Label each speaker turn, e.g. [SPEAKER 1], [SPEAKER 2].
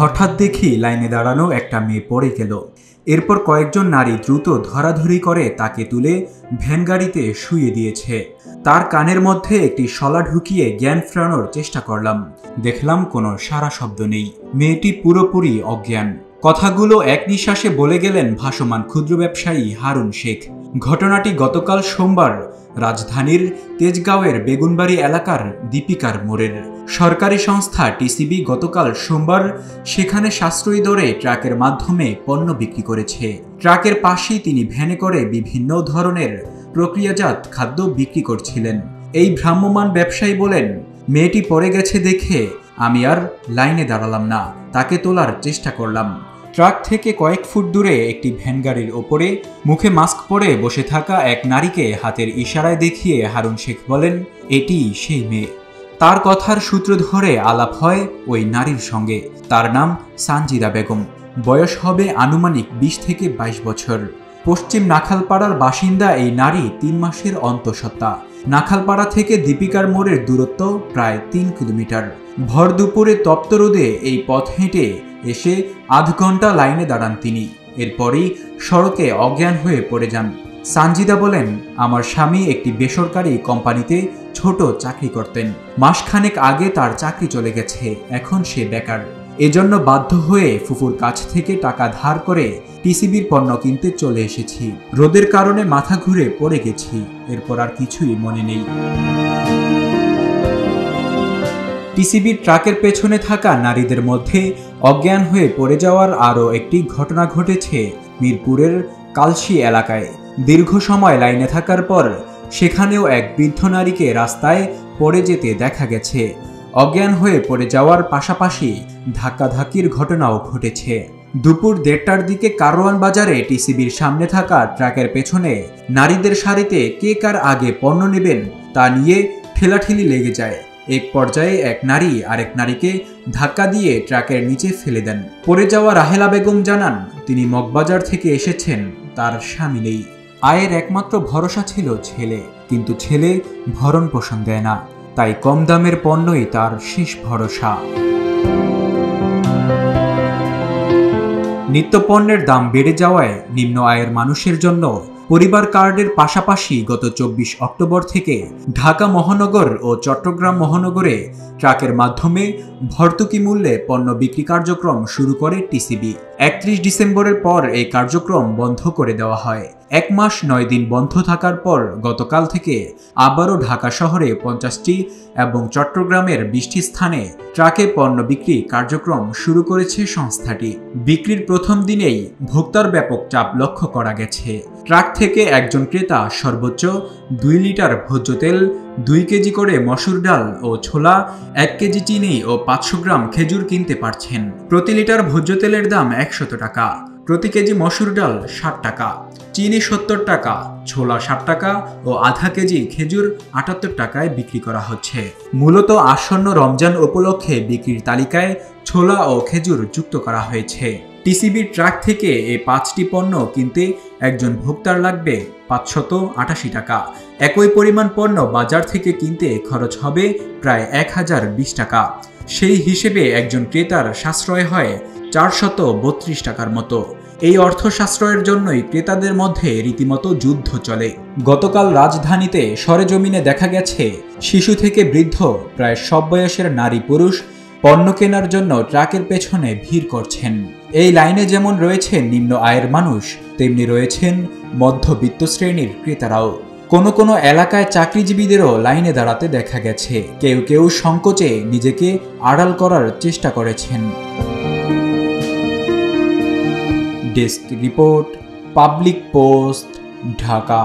[SPEAKER 1] হঠাৎ দেখি লাইনে দাঁড়ানো একটা মেয়ে পড়ে গেল। এরপর কয়েকজন নারী দ্রুত ধরাধরি করে তাকে তুলে ভ্যান গাড়িতে শুইয়ে দিয়েছে। তার কানের মধ্যে একটি শলা ঢুকিয়ে জ্ঞান ফেরানোর চেষ্টা করলাম। দেখলাম কোনো সারা শব্দ নেই। মেয়েটি পুরোপুরি অজ্ঞান। কথাগুলো এক নিঃশ্বাসে বলে গেলেন ভাসমান ক্ষুদ্র ব্যবসায়ী হারুন শেখ। ঘটনাটি গতকাল সোমবার রাজধানীর তেজগাঁওয়ের বেগুনবাড়ি এলাকার দীপিকার মোড়ের। সরকারি সংস্থা টিসিবি গতকাল সোমবার সেখানে সাশ্রয়ী দরে ট্রাকের মাধ্যমে পণ্য বিক্রি করেছে। ট্রাকের পাশেই তিনি ভ্যানে করে বিভিন্ন ধরনের প্রক্রিয়াজাত খাদ্য বিক্রি করছিলেন। এই ভ্রাম্যমাণ ব্যবসায়ী বলেন, মেয়েটি পড়ে গেছে দেখে আমি আর লাইনে দাঁড়ালাম না, তাকে তোলার চেষ্টা করলাম। ট্রাক থেকে কয়েক ফুট দূরে একটি ভ্যান গাড়ির ওপরে মুখে মাস্ক পরে বসে থাকা এক নারীকে হাতের ইশারায় দেখিয়ে হারুন শেখ বলেন, এটি সেই মেয়ে। তার কথার সূত্র ধরে আলাপ হয় ওই নারীর সঙ্গে। তার নাম সানজিদা বেগম। বয়স হবে আনুমানিক 20 থেকে 22 বছর। পশ্চিম নাখালপাড়ার বাসিন্দা এই নারী 3 মাসের অন্তঃসত্ত্বা। নাখালপাড়া থেকে দীপিকার মোড়ের দূরত্ব প্রায় 3 কিলোমিটার। ভর দুপুরে তপ্ত রোদে এই পথ হেঁটে এসে আধ ঘন্টা লাইনে দাঁড়ান তিনি। এরপরই সড়কে অজ্ঞান হয়ে পড়ে যান। সানজিদা বলেন, আমার স্বামী একটি বেসরকারি কোম্পানিতে ছোট চাকরি করতেন। মাসখানেক আগে তার চাকরি চলে গেছে, এখন সে বেকার। এজন্য বাধ্য হয়ে ফুফুর কাছ থেকে টাকা ধার করে টিসিবির পণ্য কিনতে চলে এসেছি। রোদের কারণে মাথা ঘুরে পড়ে গেছি, এরপর আর কিছুই মনে নেই। টিসিবির ট্রাকের পেছনে থাকা নারীদের মধ্যে অজ্ঞান হয়ে পড়ে যাওয়ার আরও একটি ঘটনা ঘটেছে মিরপুরের কালশি এলাকায়। দীর্ঘ সময় লাইনে থাকার পর সেখানেও এক বৃদ্ধ নারীকে রাস্তায় পড়ে যেতে দেখা গেছে। অজ্ঞান হয়ে পড়ে যাওয়ার পাশাপাশি ধাক্কাধাক্কির ঘটনাও ঘটেছে। দুপুর 1:30টার দিকে কারওয়ান বাজারে টিসিবির সামনে থাকা ট্রাকের পেছনে নারীদের সারিতে কে কার আগে পণ্য নেবেন তা নিয়ে ঠেলাঠেলি লেগে যায়। এক পর্যায়ে এক নারী আরেক নারীকে ধাক্কা দিয়ে ট্রাকের নিচে ফেলে দেন। পড়ে যাওয়া রাহেলা বেগম জানান, তিনি মগবাজার থেকে এসেছেন, তার স্বামী নেই। আয়ের একমাত্র ভরসা ছিল ছেলে, কিন্তু ছেলে ভরণ পোষণ দেয় না, তাই কম দামের পণ্যই তার শেষ ভরসা। নিত্যপণ্যের দাম বেড়ে যাওয়ায় নিম্ন আয়ের মানুষের জন্য পরিবার কার্ডের পাশাপাশি গত 24 অক্টোবর থেকে ঢাকা মহানগর ও চট্টগ্রাম মহানগরে ট্রাকের মাধ্যমে ভর্তুকি মূল্যে পণ্য বিক্রি কার্যক্রম শুরু করে টিসিবি। 31 ডিসেম্বরের পর এই কার্যক্রম বন্ধ করে দেওয়া হয়। 1 মাস 9 দিন বন্ধ থাকার পর গতকাল থেকে আবারও ঢাকা শহরে 50টি এবং চট্টগ্রামের 20টি স্থানে ট্রাকে পণ্য বিক্রি কার্যক্রম শুরু করেছে সংস্থাটি। বিক্রির প্রথম দিনেই ভোক্তার ব্যাপক চাপ লক্ষ্য করা গেছে। ট্রাক থেকে একজন ক্রেতা সর্বোচ্চ 2 লিটার ভোজ্য তেল, 2 কেজি করে মসুর ডাল ও ছোলা, 1 কেজি চিনি ও 500 গ্রাম খেজুর কিনতে পারছেন। প্রতি লিটার ভোজ্য তেলের দাম 100 টাকা, প্রতি কেজি মসুর ডাল 60 টাকা, চিনি 70 টাকা, ছোলা 60 টাকা ও আধা কেজি খেজুর 78 টাকায় বিক্রি করা হচ্ছে। মূলত আসন্ন রমজান উপলক্ষে বিক্রির তালিকায় ছোলা ও খেজুর যুক্ত করা হয়েছে। টিসিবির ট্রাক থেকে এই 5টি পণ্য কিনতে একজন ভোক্তার লাগবে 588 টাকা। একই পরিমাণ পণ্য বাজার থেকে কিনতে খরচ হবে প্রায় 1020 টাকা। সেই হিসেবে একজন ক্রেতার সাশ্রয় হয় 432 টাকার মতো। এই অর্থ সাশ্রয়ের জন্যই ক্রেতাদের মধ্যে রীতিমতো যুদ্ধ চলে। গতকাল রাজধানীতে সরেজমিনে দেখা গেছে শিশু থেকে বৃদ্ধ প্রায় সব বয়সের নারী পুরুষ পণ্য কেনার জন্য ট্রাকের পেছনে ভিড় করছেন। এই লাইনে যেমন রয়েছেন নিম্ন আয়ের মানুষ, তেমনি রয়েছেন মধ্যবিত্ত শ্রেণীর ক্রেতারাও। কোনো কোনো এলাকায় চাকরিজীবীদেরও লাইনে দাঁড়াতে দেখা গেছে। কেউ কেউ সংকোচে নিজেকে আড়াল করার চেষ্টা করেছেন। Desk report, public post, Dhaka.